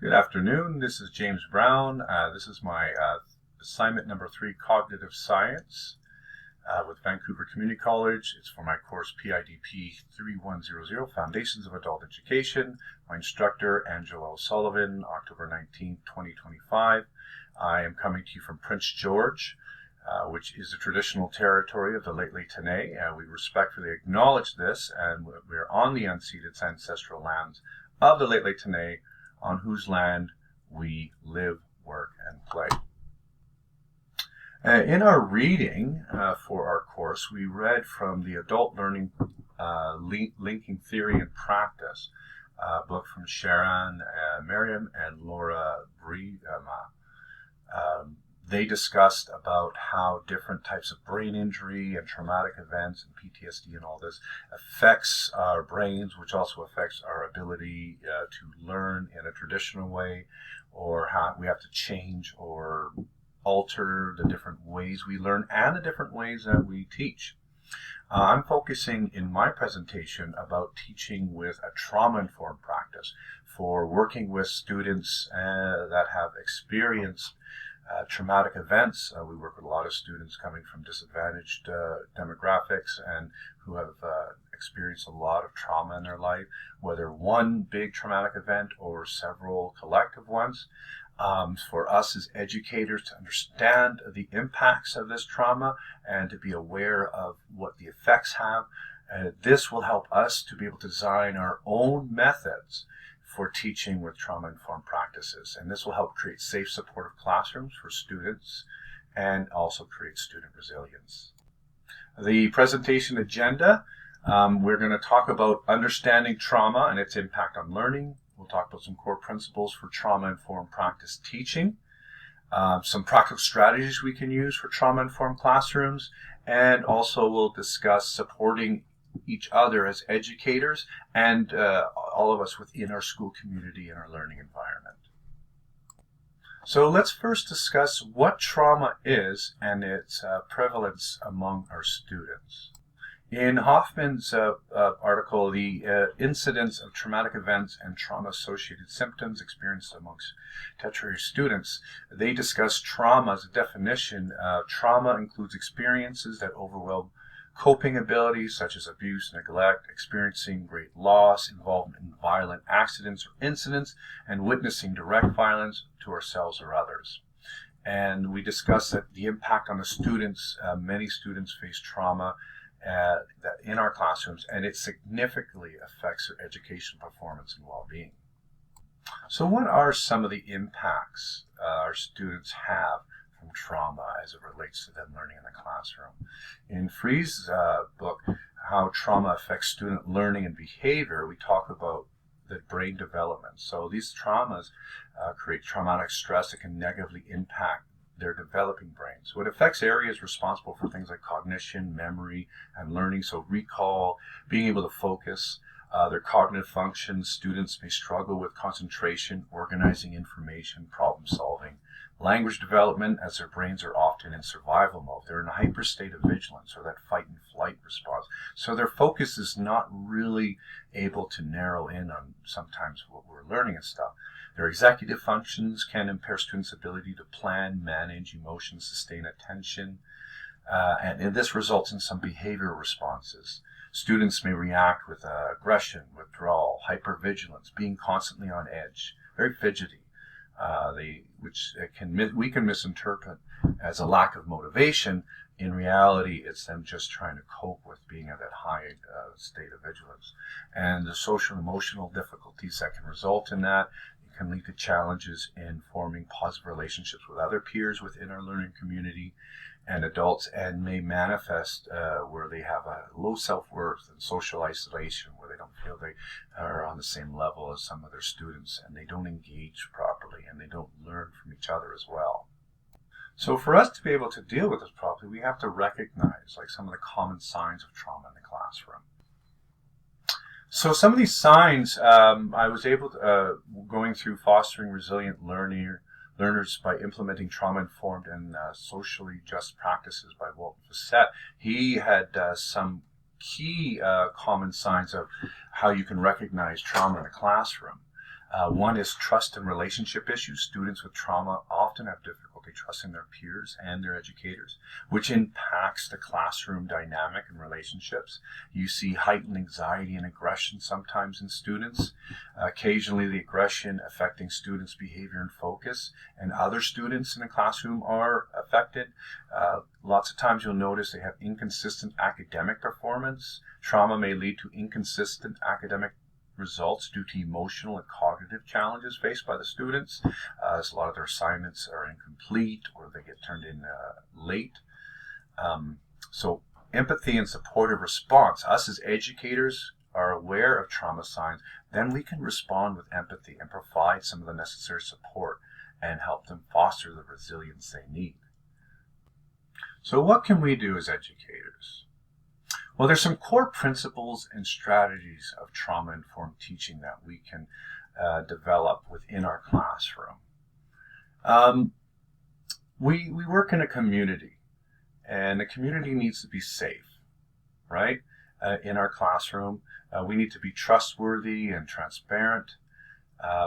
Good afternoon. This is James Brown. This is my assignment number 3, Cognitive Science, with Vancouver Community College. It's for my course PIDP 3100, Foundations of Adult Education. My instructor, Angela O'Sullivan, October 19, 2025. I am coming to you from Prince George, which is the traditional territory of the Lheidli T'enneh. We respectfully acknowledge this, and we're on the unceded ancestral lands of the Lheidli T'enneh, on whose land we live, work, and play. In our reading for our course, we read from the Adult Learning Linking Theory and Practice, book from Sharon Merriam and Laura Briema. They discussed about how different types of brain injury and traumatic events and PTSD and all this affects our brains, which also affects our ability to learn in a traditional way, or how we have to change or alter the different ways we learn and the different ways that we teach. I'm focusing in my presentation about teaching with a trauma-informed practice for working with students that have experienced traumatic events. We work with a lot of students coming from disadvantaged demographics and who have experienced a lot of trauma in their life, whether one big traumatic event or several collective ones. For us as educators to understand the impacts of this trauma and to be aware of what the effects have, this will help us to be able to design our own methods for teaching with trauma-informed practices. And this will help create safe, supportive classrooms for students and also create student resilience. The presentation agenda, we're going to talk about understanding trauma and its impact on learning. We'll talk about some core principles for trauma-informed practice teaching, some practical strategies we can use for trauma-informed classrooms, and also we'll discuss supporting each other as educators and all of us within our school community and our learning environment. So let's first discuss what trauma is and its prevalence among our students. In Hoffman's article, The Incidence of Traumatic Events and Trauma-Associated Symptoms Experienced Amongst Tertiary Students, they discuss trauma as a definition. Trauma includes experiences that overwhelm coping abilities such as abuse, neglect, experiencing great loss, involvement in violent accidents or incidents, and witnessing direct violence to ourselves or others. And we discussed that the impact on the students, many students face trauma that in our classrooms, and it significantly affects their educational performance and well-being. So what are some of the impacts our students have from trauma as it relates to them learning in the classroom? In Free's book, How Trauma Affects Student Learning and Behavior, we talk about the brain development. So these traumas create traumatic stress that can negatively impact their developing brain. So it affects areas responsible for things like cognition, memory, and learning. So recall, being able to focus, their cognitive functions. Students may struggle with concentration, organizing information, problem solving. Language development, as their brains are often in survival mode. They're in a hyper state of vigilance, or that fight and flight response. So their focus is not really able to narrow in on sometimes what we're learning and stuff. Their executive functions can impair students' ability to plan, manage emotions, sustain attention, and this results in some behavioral responses. Students may react with aggression, withdrawal, hypervigilance, being constantly on edge, very fidgety, which we can misinterpret as a lack of motivation. In reality, it's them just trying to cope with being at that high state of vigilance. And the social and emotional difficulties that can result in that can lead to challenges in forming positive relationships with other peers within our learning community and adults, and may manifest where they have a low self-worth and social isolation, where they don't feel they are on the same level as some of their students, and they don't engage properly, and they don't learn from each other as well. So for us to be able to deal with this properly, we have to recognize some of the common signs of trauma in the classroom. So some of these signs, I was able to, going through Fostering Resilient Learners by Implementing Trauma-Informed and Socially Just Practices by Walton Facette. He had some key common signs of how you can recognize trauma in a classroom. One is trust and relationship issues. Students with trauma often have difficulty trusting their peers and their educators, which impacts the classroom dynamic and relationships. You see heightened anxiety and aggression sometimes in students. Occasionally, the aggression affecting students' behavior and focus, and other students in the classroom are affected. Lots of times you'll notice they have inconsistent academic performance. Trauma may lead to inconsistent academic results due to emotional and cognitive challenges faced by the students. So a lot of their assignments are incomplete or they get turned in late. So empathy and supportive response. Us as educators are aware of trauma signs, then we can respond with empathy and provide some of the necessary support and help them foster the resilience they need. So what can we do as educators? Well, there's some core principles and strategies of trauma-informed teaching that we can develop within our classroom. We work in a community, and the community needs to be safe, right? In our classroom, we need to be trustworthy and transparent,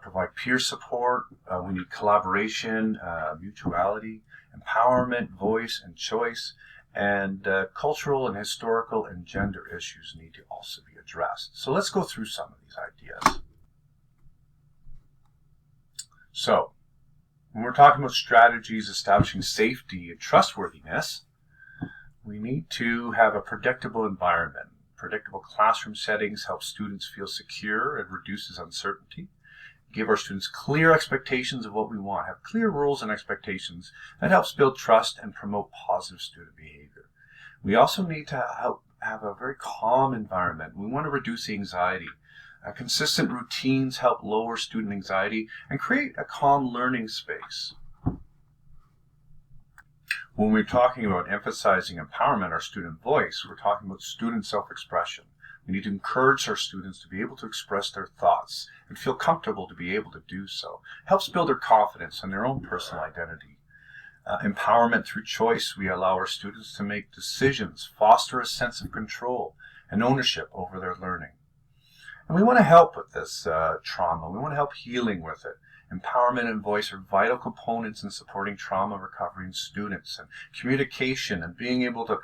provide peer support. We need collaboration, mutuality, empowerment, voice, and choice. And cultural and historical and gender issues need to also be addressed. So let's go through some of these ideas. So, when we're talking about strategies establishing safety and trustworthiness, we need to have a predictable environment. Predictable classroom settings help students feel secure and reduces uncertainty. Give our students clear expectations of what we want, have clear rules and expectations. That helps build trust and promote positive student behavior. We also need to have a very calm environment. We want to reduce the anxiety. Consistent routines help lower student anxiety and create a calm learning space. When we're talking about emphasizing empowerment, our student voice, we're talking about student self-expression. We need to encourage our students to be able to express their thoughts and feel comfortable to be able to do so. It helps build their confidence and their own personal identity. Empowerment through choice, we allow our students to make decisions, foster a sense of control and ownership over their learning. And we want to help with this trauma. We want to help healing with it. Empowerment and voice are vital components in supporting trauma recovery in students, and communication and being able to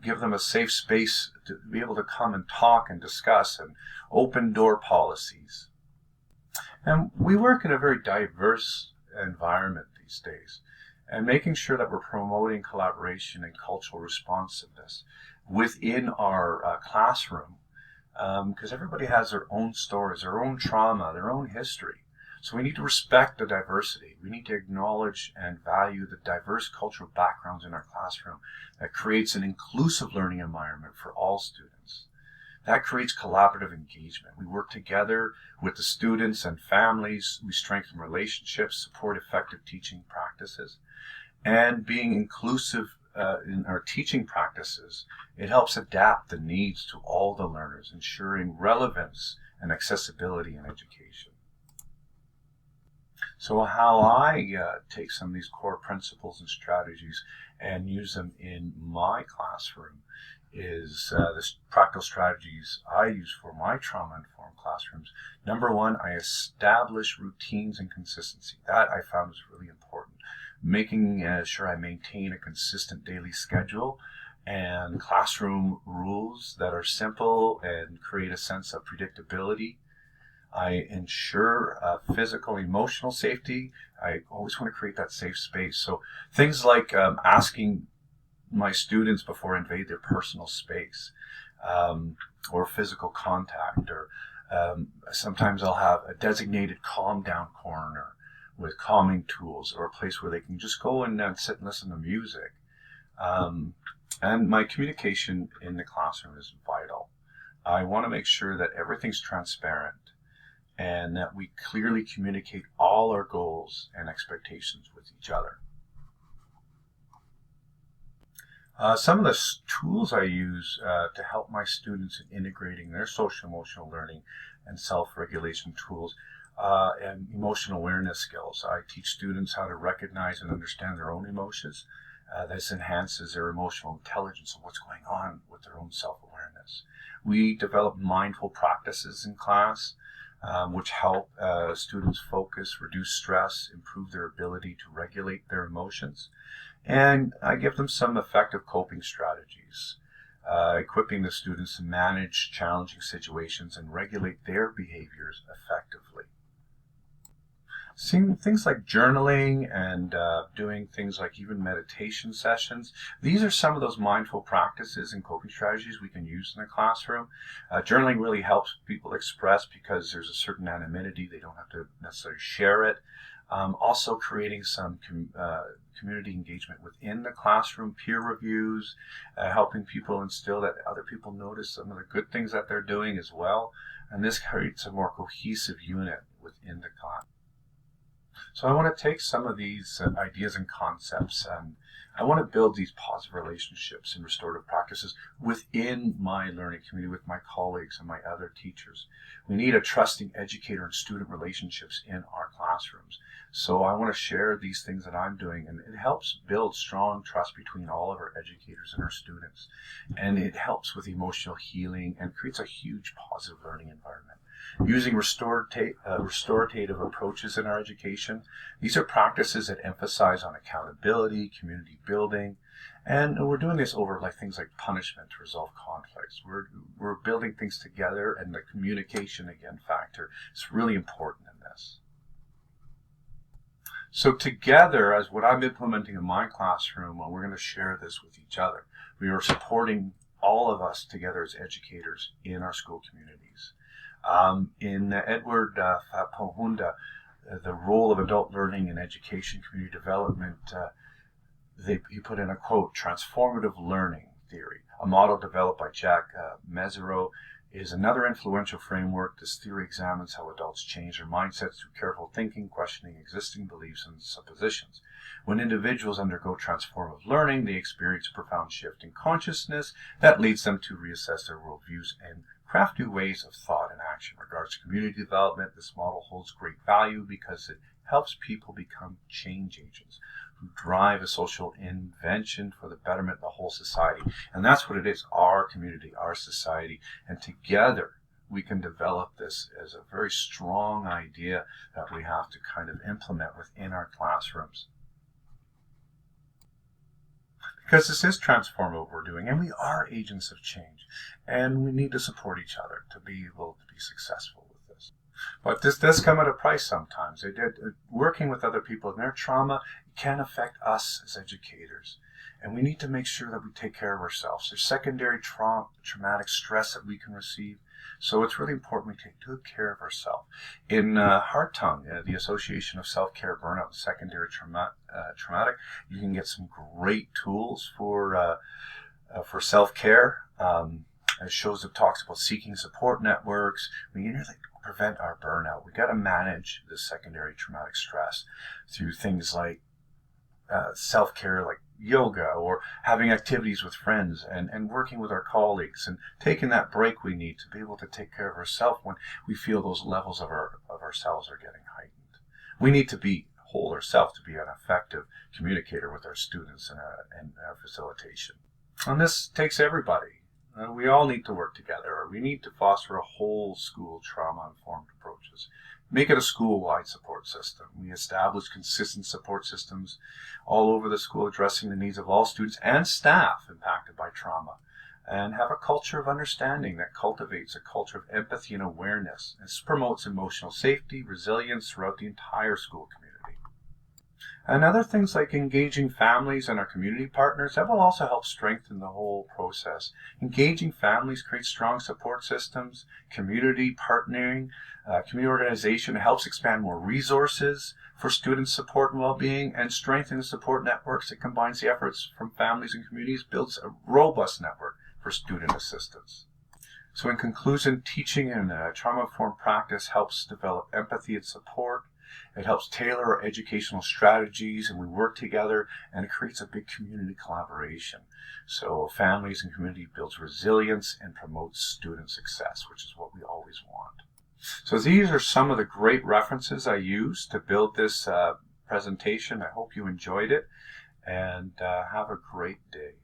give them a safe space to be able to come and talk and discuss, and open door policies. And we work in a very diverse environment these days, and making sure that we're promoting collaboration and cultural responsiveness within our classroom, because everybody has their own stories, their own trauma, their own history. So we need to respect the diversity. We need to acknowledge and value the diverse cultural backgrounds in our classroom. That creates an inclusive learning environment for all students. That creates collaborative engagement. We work together with the students and families. We strengthen relationships, support effective teaching practices. And being inclusive in our teaching practices, it helps adapt the needs to all the learners, ensuring relevance and accessibility in education. So how I take some of these core principles and strategies and use them in my classroom is the practical strategies I use for my trauma-informed classrooms. Number one, I establish routines and consistency. That I found is really important. Making sure I maintain a consistent daily schedule and classroom rules that are simple and create a sense of predictability. I ensure physical, emotional safety. I always want to create that safe space. So things like asking my students before I invade their personal space, or physical contact, or sometimes I'll have a designated calm down corner with calming tools, or a place where they can just go and sit and listen to music. And my communication in the classroom is vital. I want to make sure that everything's transparent and that we clearly communicate all our goals and expectations with each other. Some of the tools I use to help my students in integrating their social emotional learning and self-regulation tools and emotional awareness skills. I teach students how to recognize and understand their own emotions. This enhances their emotional intelligence of what's going on with their own self-awareness. We develop mindful practices in class. which help students focus, reduce stress, improve their ability to regulate their emotions. And I give them some effective coping strategies, equipping the students to manage challenging situations and regulate their behaviors effectively. Seeing things like journaling and doing things like even meditation sessions, these are some of those mindful practices and coping strategies we can use in the classroom. Journaling really helps people express because there's a certain anonymity. They don't have to necessarily share it. Also creating some community engagement within the classroom, peer reviews, helping people instill that other people notice some of the good things that they're doing as well. And this creates a more cohesive unit within the class. So I want to take some of these ideas and concepts, and I want to build these positive relationships and restorative practices within my learning community, with my colleagues and my other teachers. We need a trusting educator and student relationships in our classrooms. So I want to share these things that I'm doing, and it helps build strong trust between all of our educators and our students. And it helps with emotional healing and creates a huge positive learning environment. Using restorative approaches in our education. These are practices that emphasize on accountability, community building, and we're doing this over things like punishment to resolve conflicts. We're building things together, and the communication again factor is really important in this. So together, as what I'm implementing in my classroom, we're going to share this with each other. We are supporting all of us together as educators in our school communities. In Edward Pohunda, the role of adult learning in education community development, he put in a quote, transformative learning theory, a model developed by Jack Mezirow, is another influential framework. This theory examines how adults change their mindsets through careful thinking, questioning existing beliefs and suppositions. When individuals undergo transformative learning, they experience a profound shift in consciousness that leads them to reassess their worldviews and craft new ways of thought and action. In regards to community development, this model holds great value because it helps people become change agents who drive a social invention for the betterment of the whole society. And that's what it is, our community, our society. And together we can develop this as a very strong idea that we have to kind of implement within our classrooms. Because this is transformative what we're doing, and we are agents of change, and we need to support each other to be able to be successful with this. But this does come at a price sometimes. Working with other people and their trauma can affect us as educators, and we need to make sure that we take care of ourselves. There's secondary traumatic stress that we can receive, so it's really important we take good care of ourselves. In Heart Tongue, the Association of Self-Care Burnout and Secondary Traumatic, you can get some great tools for self-care. It shows it talks about seeking support networks. We need to prevent our burnout. We got to manage this secondary traumatic stress through things like self-care, like yoga, or having activities with friends, and working with our colleagues, and taking that break we need to be able to take care of ourselves when we feel those levels of ourselves are getting heightened. We need to be whole ourselves to be an effective communicator with our students and our facilitation. And this takes everybody. We all need to work together. We need to foster a whole school trauma-informed approaches. Make it a school-wide support system. We establish consistent support systems all over the school addressing the needs of all students and staff impacted by trauma, and have a culture of understanding that cultivates a culture of empathy and awareness. This promotes emotional safety, resilience throughout the entire school community. And other things like engaging families and our community partners, that will also help strengthen the whole process. Engaging families creates strong support systems, community partnering, community organization helps expand more resources for student support and well-being, and strengthen the support networks that combines the efforts from families and communities, builds a robust network for student assistance. So in conclusion, teaching in trauma-informed practice helps develop empathy and support. It helps tailor our educational strategies, and we work together, and it creates a big community collaboration. So families and community builds resilience and promotes student success, which is what we always want. So these are some of the great references I used to build this presentation. I hope you enjoyed it, and have a great day.